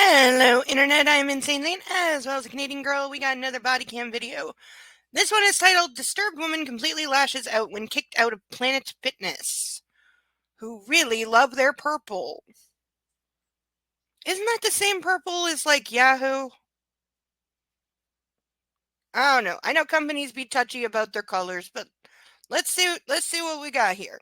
Hello, Internet. I'm Insane Lane, as well as a Canadian girl. We got another body cam video. This one is titled Disturbed Woman Completely Lashes Out When Kicked Out of Planet Fitness. Who really love their purple. Isn't that the same purple as, like, Yahoo? I don't know. I know companies be touchy about their colors, but let's see what we got here.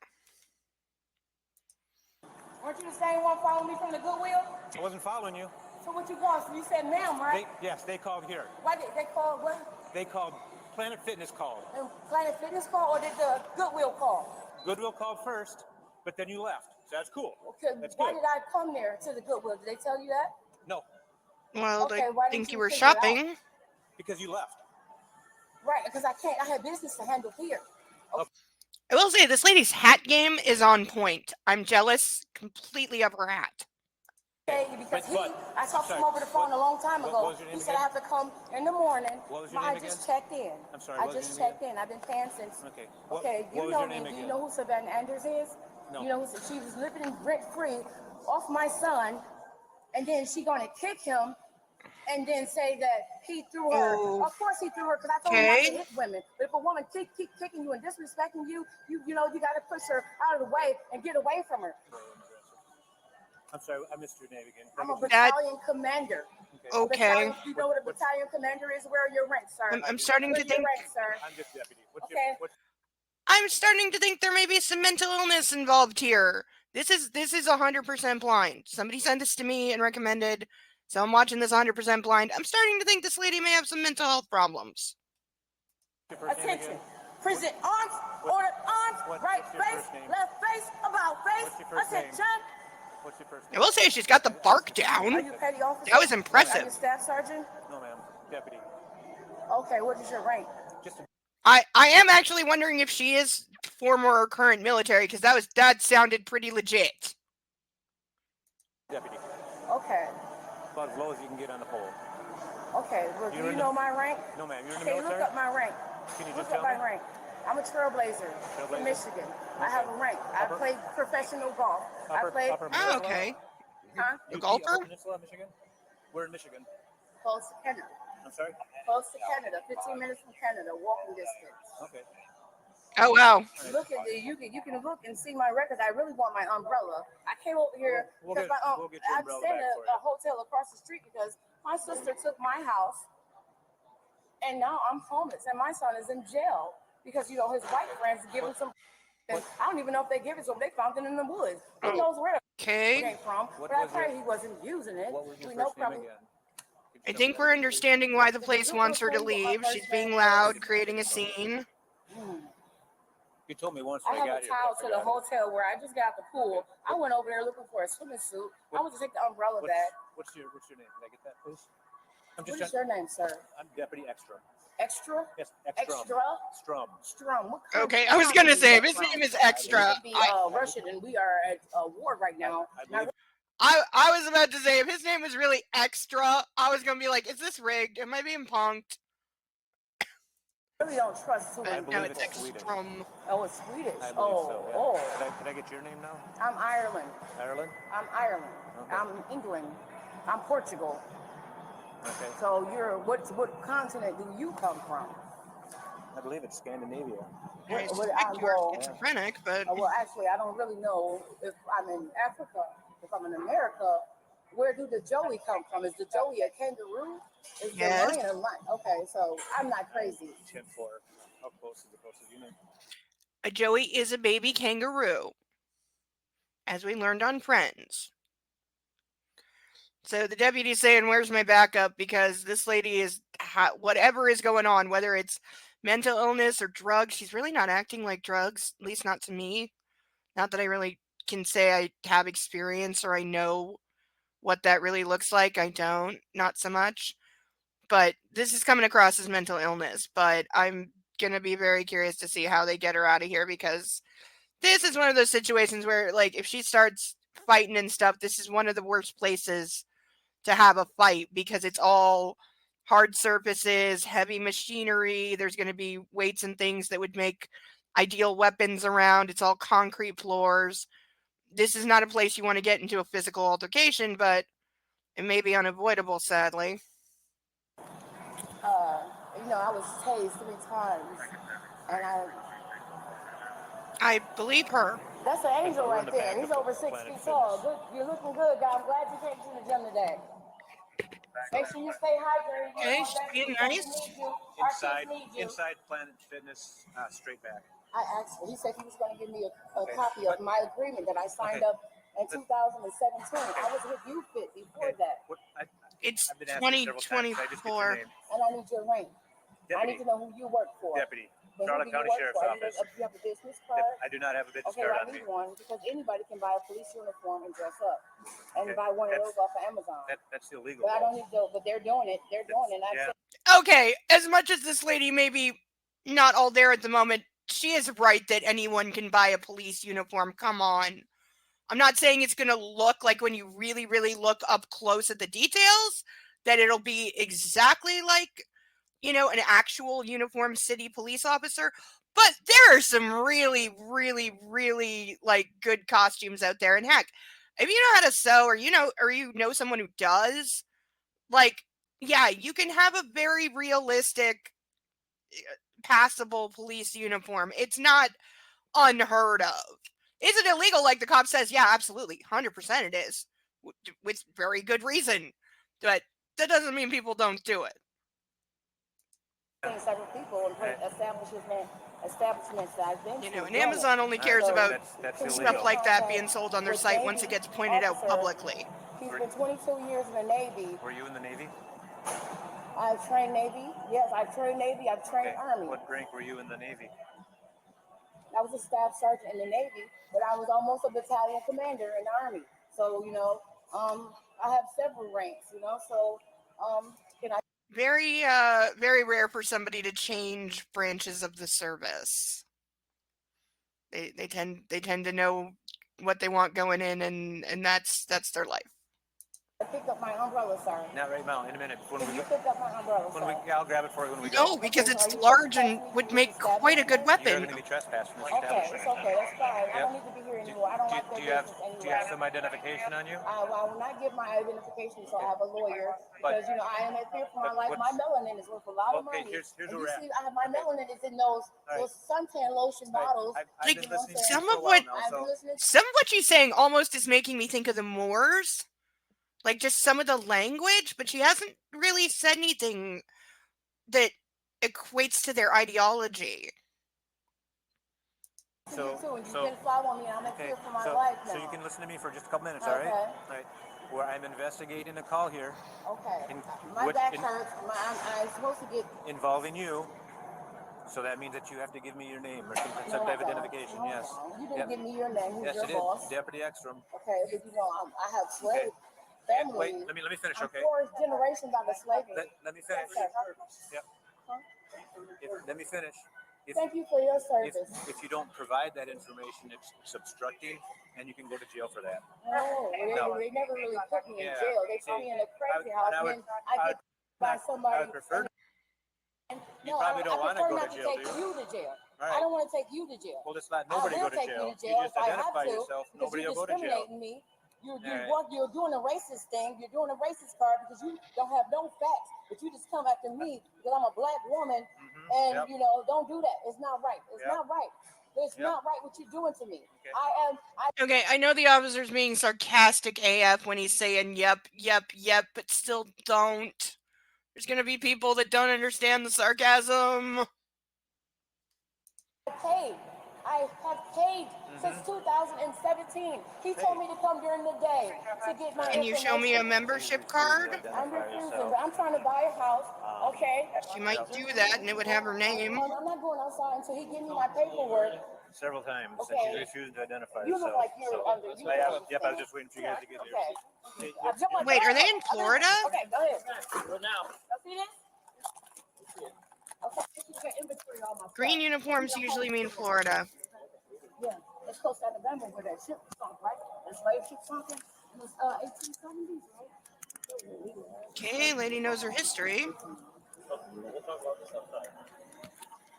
Weren't you the same one following me from the Goodwill? I wasn't following you. So what you want? So you said ma'am, right? Yes, they called here. Why did they call what? They called, Planet Fitness called. And Planet Fitness call or did the Goodwill call? Goodwill called first, but then you left. So that's cool. Okay, that's why good. did I come there to the Goodwill? Did they tell you that? No. Well, Okay, I think you were shopping. Because you left. Right, because I had business to handle here. Okay. I will say, this lady's hat game is on point. I'm jealous completely of her hat. Okay, because I talked to him over the phone a long time ago. He said I have to come in the morning. What was your name I just checked in. I'm sorry, I just checked in. I've been paying since. Okay. Okay, you know me. Do you know who Savannah Anders is? No. You know, she was living rent-free off my son, and then she gonna kick him, and then say that he threw her. Oh. Of course he threw her, because I told him not to hit women. But if a woman keep kicking you and disrespecting you, you know, you got to push her out of the way and get away from her. I'm sorry, I missed your name again. I'm a battalion commander. Okay. You know what a battalion commander is? Where are your ranks, sir? I'm starting to think. Ranks, sir? I'm just deputy. I'm starting to think there may be some mental illness involved here. This is 100% blind. Somebody sent this to me and recommended, so I'm watching this 100% blind. I'm starting to think this lady may have some mental health problems. Attention. Present arms, order arms, right face, left face, about face. Attention. What's your first I name? will say she's got the bark down. Are you petty officer? That was Are impressive. you staff sergeant? No, ma'am. Deputy. Okay, what is your rank? Just a I am actually wondering if she is former or current military, because that sounded pretty legit. deputy. Okay. About as low as you can get on the pole. Okay, well, do you know my rank? No, ma'am. You're in the Okay, military? look up my rank. Can you Look just up tell my me? rank. I'm a trailblazer from Michigan. I have a rank. I played professional golf. I played. Oh, okay. Huh? A golfer? Upper Peninsula, Michigan? We're in Michigan. Close to Canada. I'm sorry? Close to Canada. 15 minutes from Canada, walking distance. Okay. Oh, wow. Look at it. You can look and see my records. I really want my umbrella. I came over here because We'll get your I'm umbrella staying back at for you. a hotel across the street because my sister took my house, and now I'm homeless, and my son is in jail because you know his white friends give him some. And I don't even know if they give it to him. They found it in the woods. Who knows where it Okay. came from? But I pray he wasn't using it. What was your We know first name probably. again? I think we're understanding why the place wants her to leave. She's being loud, creating a scene. You told me once I when have got a here. towel but I to the forgot it. hotel where I just got out the pool. I went over there looking for a swimming suit. I went to take the umbrella back. What's your name? Can I get that, please? I'm What is your name, sir? I'm Deputy Extra. Extra? Yes, Extra. Extra? Strum. Strum. What Okay, I was going to say, if his name is Extra, It could be Russian, and we are at war right now. I was about to say, if his name was really Extra, I was going to be like, is this rigged? Am I being punked? I really don't trust I who. believe No, it's it's Swedish. Extra. Oh, it's Swedish. I believe so, yeah. Oh. Can I get your name now? I'm Ireland. Ireland? I'm Ireland. Okay. I'm England. I'm Portugal. Okay. So what continent do you come from? I believe it's Scandinavia. I Well, suspect you're schizophrenic, but Well, actually, I don't really know if I'm in Africa. If I'm in America, where do the joey come from? Is the joey a kangaroo? Is the Yes. lion a lion? Okay, so I'm not crazy. 10-4. How close is the closest unit? a joey is a baby kangaroo, as we learned on Friends. So the deputy's saying, where's my backup? Because this lady is, whatever is going on, whether it's mental illness or drugs, she's really not acting like drugs, at least not to me. Not that I really can say I have experience or I know what that really looks like. I don't, not so much. But this is coming across as mental illness. But I'm going to be very curious to see how they get her out of here, because this is one of those situations where, like, if she starts fighting and stuff, this is one of the worst places to have a fight, because it's all hard surfaces, heavy machinery. There's going to be weights and things that would make ideal weapons around. It's all concrete floors. This is not a place you want to get into a physical altercation, but It may be unavoidable, sadly. I was tased 3 times, and I believe her. that's an angel right there. He's over 6 feet tall. Good, you're looking good, guy. I'm glad you came to the gym today. Make sure you stay hydrated. Okay, she's being nice. Inside Planet Fitness, straight back. I asked him. He said he was going to give me a copy of my agreement that I signed up in 2017. I was with UFIT before that. It's I've been asked this several times. I just get your 2024. name. And I need your rank. I need to know who you work for. Deputy. But Charlotte who do you County work Sheriff's for? Office. Do you have a business card? I do not have a business Okay, card I on me. need one because anybody can buy a police uniform and dress up and Okay, buy one of those off of Amazon. That's illegal. But I don't need to. But they're doing it. They're doing it. Yeah. Okay, as much as this lady may be not all there at the moment, she is right that anyone can buy a police uniform. Come on. I'm not saying it's going to look like when you really, really look up close at the details, that it'll be exactly like, an actual uniformed city police officer. But there are some really, really, really good costumes out there. And heck, if you know how to sew or you know someone who does, yeah, you can have a very realistic, passable police uniform. It's not unheard of. Is it illegal like the cop says? Yeah, absolutely. 100% it is. With very good reason. But that doesn't mean people don't do it. Several people and establishments that I've been to. And Amazon only cares about that's stuff like that being sold on their site once it gets pointed out publicly. He's been 22 years in the Navy. Were you in the Navy? I've trained Navy. Yes, I've trained Navy. I've trained Army. What rank were you in the Navy? I was a staff sergeant in the Navy, but I was almost a battalion commander in the Army. So, I have several ranks, so, Very, very rare for somebody to change branches of the service. They tend to know what they want going in, and that's their life. I picked up my umbrella, sir. Not right now. In a minute. You picked up my umbrella, sir. I'll grab it for you when we go. No, because it's large and would make quite a good You're weapon. going to be trespassing this Okay, establishment. it's okay. That's fine. I don't need to be here anymore. I don't like Do their you have business anyway. Do you have some identification on you? I will not give my identification until I have a lawyer because I am at fear for my life. My melanin is worth a lot of money. Here's and where you see, I have my melanin is in those suntan lotion bottles. I've been listening to you some for of a while what now, some of what she's saying almost is making me think of the Moors. Just some of the language, but she hasn't really said anything that equates to their ideology. You can follow me. I'm at fear for my life now. So you can listen to me for just a couple minutes, all right? All right. Where I'm investigating a call here. Okay. My back hurts. I'm supposed to get involving you. So that means that you have to give me your name or some type of identification. Yes. You didn't give me your name. Who's your boss? Deputy Ekstrom. Okay, but I have slave family. Wait, let me finish, okay? Fourth generation out of slavery. Let me finish. Yep. Let me finish. Thank you for your service. If you don't provide that information, it's obstructing, and you can go to jail for that. No, they never really put me in jail. They put me in a crazy house, and then I get by somebody. I would prefer. You probably don't want to go to jail, do you? Right. I don't want to take you to jail. Well, just let nobody go to jail. You just identify yourself. Nobody will go to jail. Me. You're doing a racist thing. You're doing a racist card because you don't have no facts. But you just come after me because I'm a black woman, and don't do that. It's not right. It's not right. It's not right what you're doing to me. Okay, I know the officer's being sarcastic AF when he's saying yep, but still don't. There's gonna be people that don't understand the sarcasm. I have paid since 2017. He told me to come during the day to get my. Can you show me a membership card? I'm refusing, but I'm trying to buy a house. Okay. She might do that, and it would have her name. I'm not going outside until he gives me my paperwork. Several times, okay. And she's refused to identify herself. You look like you're under. Yep, I was just waiting for you guys to get here. Okay. Wait, are they in Florida? Okay, go ahead. Go now. See this? Green uniforms usually mean Florida. Yeah, it's close to November where that ship sunk, right? That slave ship sunk in the 1870s, right? Okay, lady knows her history.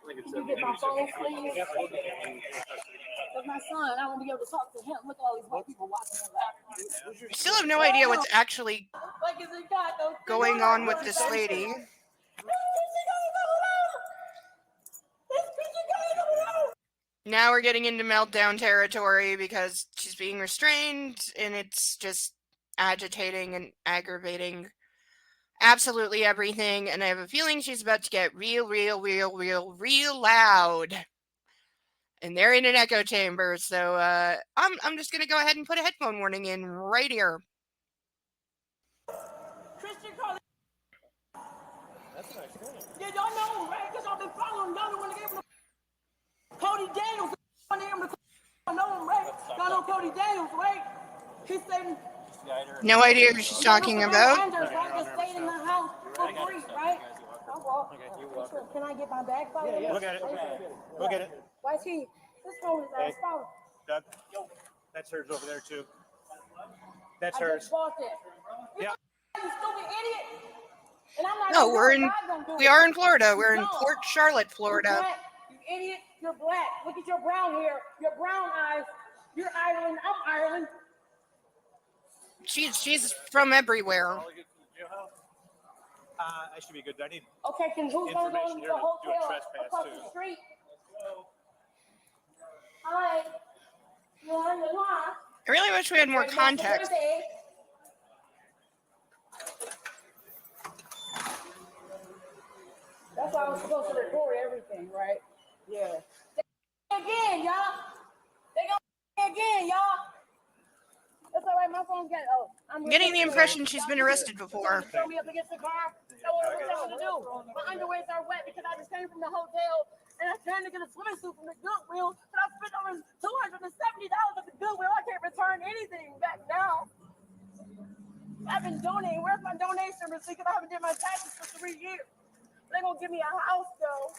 Can you get my phone, please? That's my son. I want to be able to talk to him. Look at all these white people watching him. I still have no idea what's actually going on with this lady. Now we're getting into meltdown territory because she's being restrained and it's just agitating and aggravating absolutely everything. And I have a feeling she's about to get real loud. And they're in an echo chamber. So I'm just going to go ahead and put a headphone warning in right here. Christian Carly. That's a nice name. Yeah, y'all know him, right? Because I've been following him. Y'all know when they gave him Cody Daniels. Y'all know him, right? Y'all know Cody Daniels, right? He's saying. No idea who she's talking about. Anders, right? Just stayed in the house for free, right? Can I get my bag? Yeah. Look at it. Look at it. Why is he? This phone is out of power. Doug, that's hers over there too. That's I hers. just bought it. Yeah. You stupid idiot. And I'm not No, we are in Florida. We're in Port Charlotte, Florida. You're black. You idiot. You're black. Look at your brown hair. Your brown eyes. You're Ireland. I'm Ireland. She's from everywhere. I should be good. I need okay, can who's going to information here the to do a hotel trespass across too. the street? Hi. I really wish we had more context. That's why I was supposed to record everything, right? Yeah. Again, y'all. They go again, y'all. That's all right. My phone's got. Oh, I'm Getting the impression she's been arrested before. Throw me up against the car. Tell me what to do. My underwears are wet because I just came from the hotel and I trying to get a swimming suit from the Goodwill, but I spent over $270 at the Goodwill. I can't return anything back now. I've been donating. Where's my donation receipt? Because I haven't did my taxes for 3 years. They're gonna give me a house though.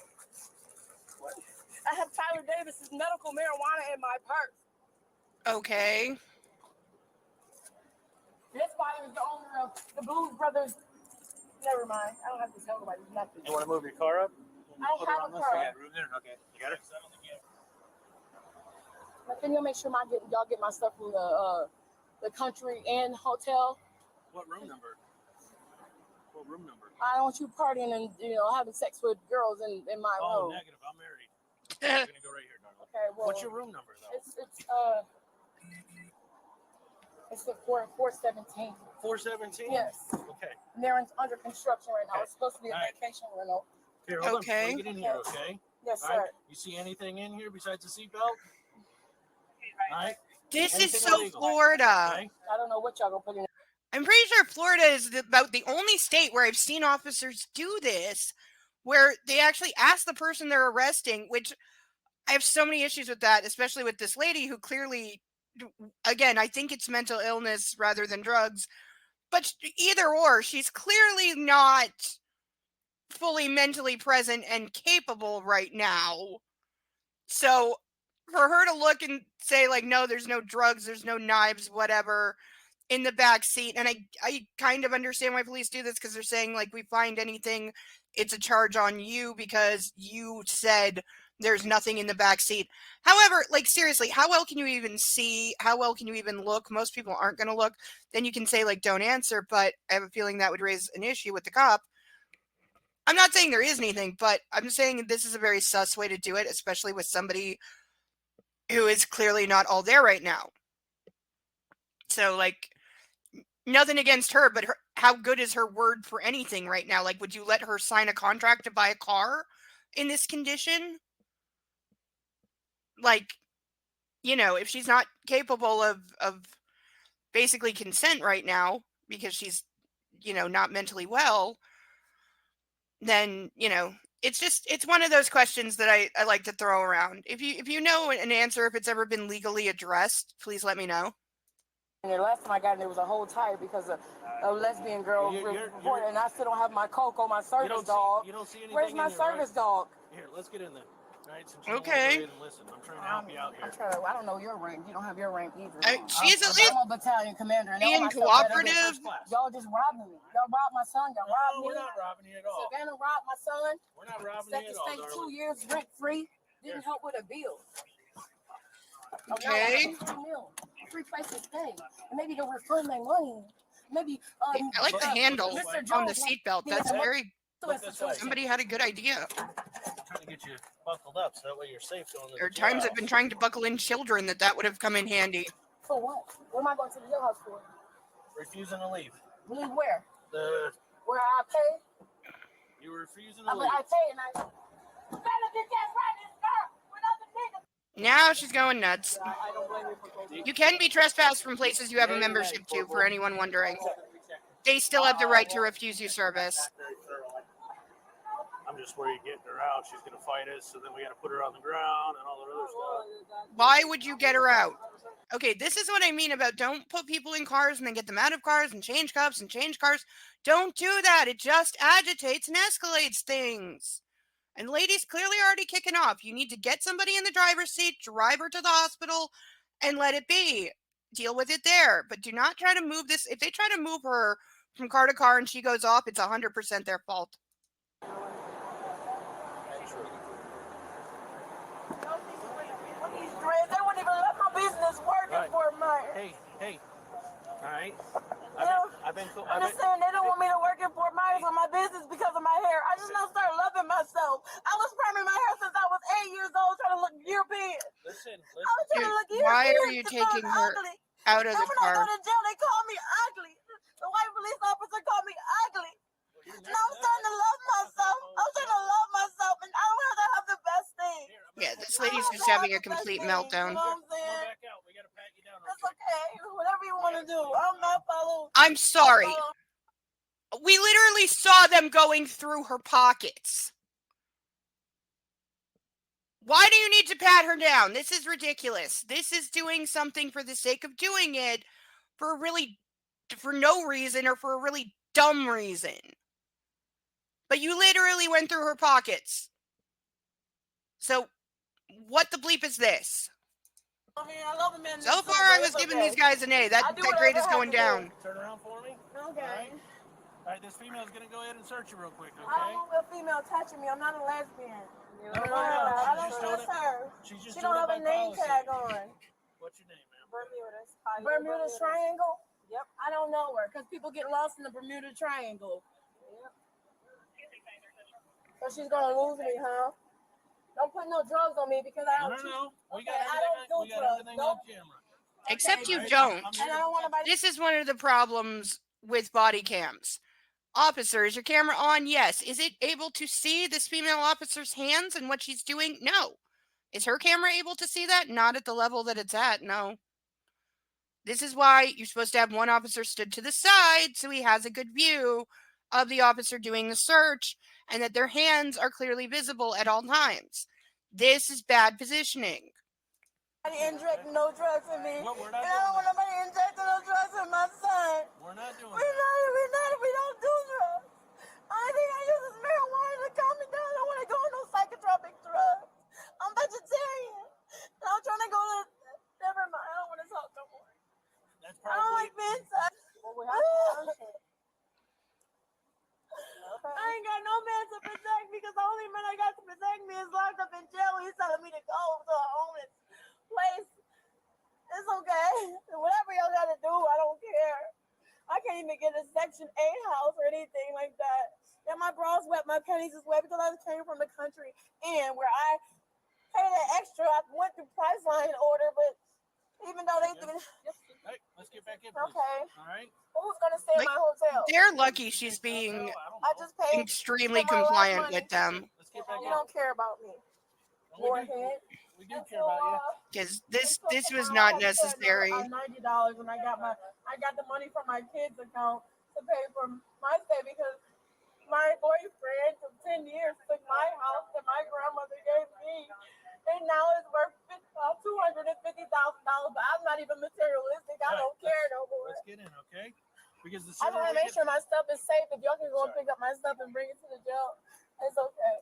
I have Tyler Davis's medical marijuana in my purse. Okay. This body is the owner of the Blues Brothers. Never mind. I don't have to tell nobody nothing. You want to move your car up? I don't have a car. You got room there? Okay. You got it? But then you'll make sure y'all get my stuff from the country inn hotel. What room number? What room number? I don't want you partying and having sex with girls in my room. Oh, negative. I'm married. I'm gonna go right here, darling. Okay. Well, what's your room number though? It's the 417. 417? Yes. Okay. And they're under construction right now. Okay. It's supposed to be a vacation rental. Here, hold Okay. on. Get in here, okay? Yes, All sir. right. You see anything in here besides the seatbelt? All right. This Anything is so illegal? Florida. Okay. I don't know what y'all gonna put in. I'm pretty sure Florida is about the only state where I've seen officers do this, where they actually ask the person they're arresting, which I have so many issues with that, especially with this lady who clearly, again, I think it's mental illness rather than drugs, but either or, she's clearly not fully mentally present and capable right now. So for her to look and say, like, no, there's no drugs, there's no knives, whatever, in the back seat. And I kind of understand why police do this, because they're saying, like, we find anything, it's a charge on you because you said there's nothing in the back seat. However, like, seriously, how well can you even see? How well can you even look? Most people aren't going to look. Then you can say, like, don't answer, but I have a feeling that would raise an issue with the cop. I'm not saying there is anything, but I'm saying this is a very sus way to do it, especially with somebody who is clearly not all there right now. So, like, nothing against her, but how good is her word for anything right now? Like, would you let her sign a contract to buy a car in this condition? Like, if she's not capable of basically consent right now because she's, not mentally well, then, it's one of those questions that I like to throw around. If you know an answer, if it's ever been legally addressed, please let me know. And the last time I got in there was a whole tire because a lesbian girl reported, and I still don't have my Coco, my service dog. You don't see anything. Where's my service dog? Here, let's get in there. All right, since Okay. Listen, I'm trying to help you out here. I don't know your rank. You don't have your rank either. She's at least I'm a battalion commander. And being cooperative. Y'all just robbing me. Y'all robbed my son. Y'all robbed me. We're not robbing you at all. Savannah robbed my son. We're not robbing Set you the at all, state darling. 2 years rent free. Didn't help with a bill. Okay. Free place to stay. And maybe they'll refund my money. maybe I like the handle Mr. on the Jones seatbelt. That's very. Look this way. Somebody had a good idea. I'm trying to get you buckled up so that way you're safe going to the There are times I've been jailhouse. trying to buckle in children that would have come in handy. For what? What am I going to the jailhouse for? Refusing to leave. Leave where? Where I pay? You were refusing to leave. I pay and I. You better get that right in car with other niggas. Now she's going nuts. I don't blame you for going. You can be trespassed from places you have a membership to, for anyone wondering. They still have the right to refuse you service. I'm just worried getting her out. She's going to fight us, so then we got to put her on the ground and all that other stuff. Why would you get her out? Okay, this is what I mean about don't put people in cars and then get them out of cars and change cups and change cars. Don't do that. It just agitates and escalates things. And lady's clearly already kicking off. You need to get somebody in the driver's seat, drive her to the hospital, and let it be. Deal with it there. But do not try to move this. If they try to move her from car to car and she goes off, it's 100% their fault. They wouldn't even let my business working for mine. Hey. All right. I've been I'm just saying they don't want me to work in Fort Myers on my business because of my hair. I just now started loving myself. I was priming my hair since I was 8 years old, trying to look European. Listen. I was trying to look European. Why are you taking her out of the When I go car? to jail, they call me ugly. The white police officer called me ugly. Now I'm starting to love myself. I'm trying to love myself, and I don't have to have the best thing. Yeah, this lady's just having a complete meltdown. You know what I'm saying? Back out. We got to pat you down. That's okay. Whatever you want to do. I'm not following. I'm sorry. We literally saw them going through her pockets. Why do you need to pat her down? This is ridiculous. This is doing something for the sake of doing it for no reason or for a really dumb reason. But you literally went through her pockets. So, what the bleep is this? I mean, I love a man. So far, I was giving these guys an A. That grade is going down. Turn around for me. Okay. All right, this female's going to go ahead and search you real quick, okay? I don't want a female touching me. I'm not a lesbian. No. I don't trust her. She don't have a name tag on. What's your name, ma'am? Bermuda Triangle? Yep. I don't know her because people get lost in the Bermuda Triangle. Yep. So she's going to lose me, huh? Don't put no drugs on me because I don't. No. We got everything on camera. Except you don't. And I don't want nobody. This is one of the problems with body cams. Officer, is your camera on? Yes. Is it able to see this female officer's hands and what she's doing? No. Is her camera able to see that? Not at the level that it's at, no. This is why you're supposed to have one officer stood to the side so he has a good view of the officer doing the search and that their hands are clearly visible at all times. This is bad positioning. Injecting no drugs in me. Well, we're not and I don't want nobody injecting no drugs in my son. We're not doing We don't do drugs. Only thing I use is marijuana to calm me down. I don't want to go on no psychotropic drugs. I'm vegetarian. And I'm trying to go to. Never mind. I don't want to talk no more. That's I don't like being touched. I ain't got no man to protect me because the only man I got to protect me is locked up in jail. He's telling me to go to a homeless place. It's okay. Whatever y'all got to do, I don't care. I can't even get a Section 8 house or anything like that. And my bra's wet, my panties is wet because I came from the country and where I paid an extra. I went through Priceline order, but even though they didn't. Hey, let's get back in. Okay. All right. Who's gonna stay in my hotel? They're lucky she's being I just paid extremely compliant with them. Let's get back You don't care about me. Warhead. We do care about you. Because this was not necessary. $90 when I got the money from my kids' account to pay for my stay because my boyfriend for 10 years took my house that my grandmother gave me, and now it's worth $250,000. But I'm not even materialistic. I don't care no more. Let's get in, okay? Because I want to make sure my stuff is safe. If y'all can go and pick up my stuff and bring it to the jail, it's okay.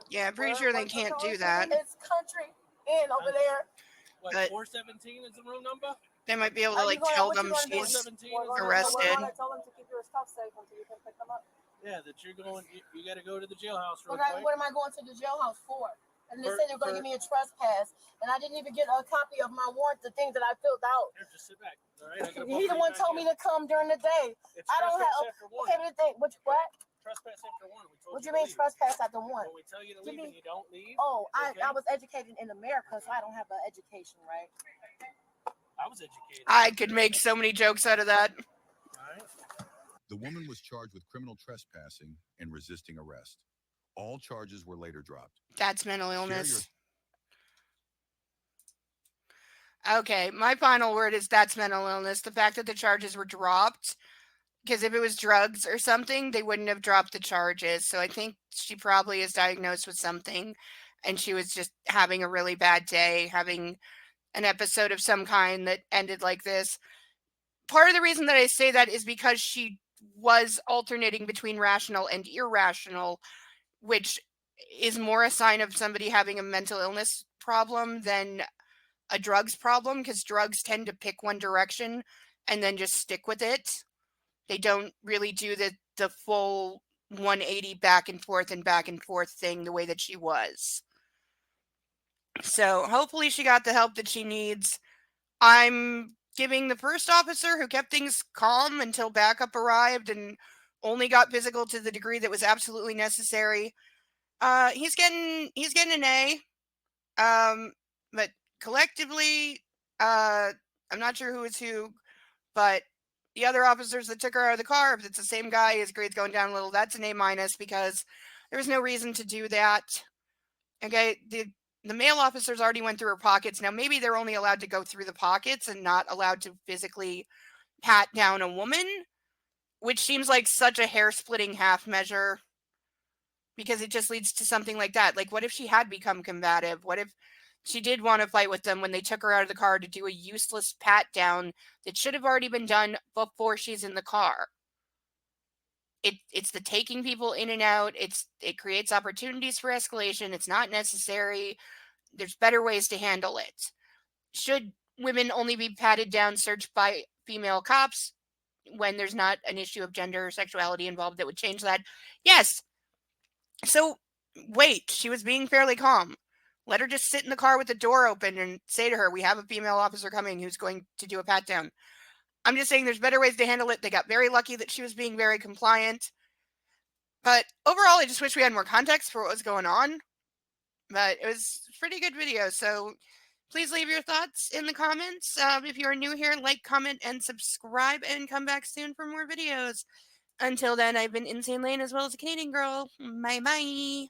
Yeah, I'm pretty sure they can't do that. It's country in over there. What, But 417 is the room number? they might be able to tell them she's 417 arrested. I told them to keep your stuff safe until you can pick them up. Yeah, that you're going. You got to go to the jailhouse real What quick. am I going to the jailhouse for? And they said they were going to give me a trespass, and I didn't even get a copy of my warrant, the things that I filled out. Here, just sit back. All right, He the one told me to come during the day. It's I don't have. after one. Okay, but the thing, what? Trespass after one. We told What do you mean trespass after one? When we tell you to leave and you don't leave. Oh, I was educated in America, so I don't have an education, right? I was educated. I could make so many jokes out of that. All right. The woman was charged with criminal trespassing and resisting arrest. All charges were later dropped. That's mental illness. Okay, my final word is that's mental illness. The fact that the charges were dropped, because if it was drugs or something, they wouldn't have dropped the charges. So I think she probably is diagnosed with something, and she was just having a really bad day, having an episode of some kind that ended like this. Part of the reason that I say that is because she was alternating between rational and irrational, which is more a sign of somebody having a mental illness problem than a drugs problem, because drugs tend to pick one direction and then just stick with it. They don't really do the full 180 back and forth thing the way that she was. So hopefully she got the help that she needs. I'm giving the first officer, who kept things calm until backup arrived and only got physical to the degree that was absolutely necessary, he's getting an A. But collectively, I'm not sure who is who, but the other officers that took her out of the car, if it's the same guy, his grade's going down a little. That's an A-, because there was no reason to do that. Okay, the male officers already went through her pockets. Now, maybe they're only allowed to go through the pockets and not allowed to physically pat down a woman, which seems like such a hair-splitting half measure, because it just leads to something like that. Like, what if she had become combative? What if she did want to fight with them when they took her out of the car to do a useless pat down that should have already been done before she's in the car? It's the taking people in and out. It creates opportunities for escalation. It's not necessary. There's better ways to handle it. Should women only be patted down, searched by female cops when there's not an issue of gender or sexuality involved that would change that? Yes. So wait, she was being fairly calm. Let her just sit in the car with the door open and say to her, we have a female officer coming who's going to do a pat down. I'm just saying there's better ways to handle it. They got very lucky that she was being very compliant. But overall, I just wish we had more context for what was going on. But it was a pretty good video. So please leave your thoughts in the comments. If you are new here, like, comment, and subscribe, and come back soon for more videos. Until then, I've been Insane Lane as well as a Canadian Girl. Bye-bye.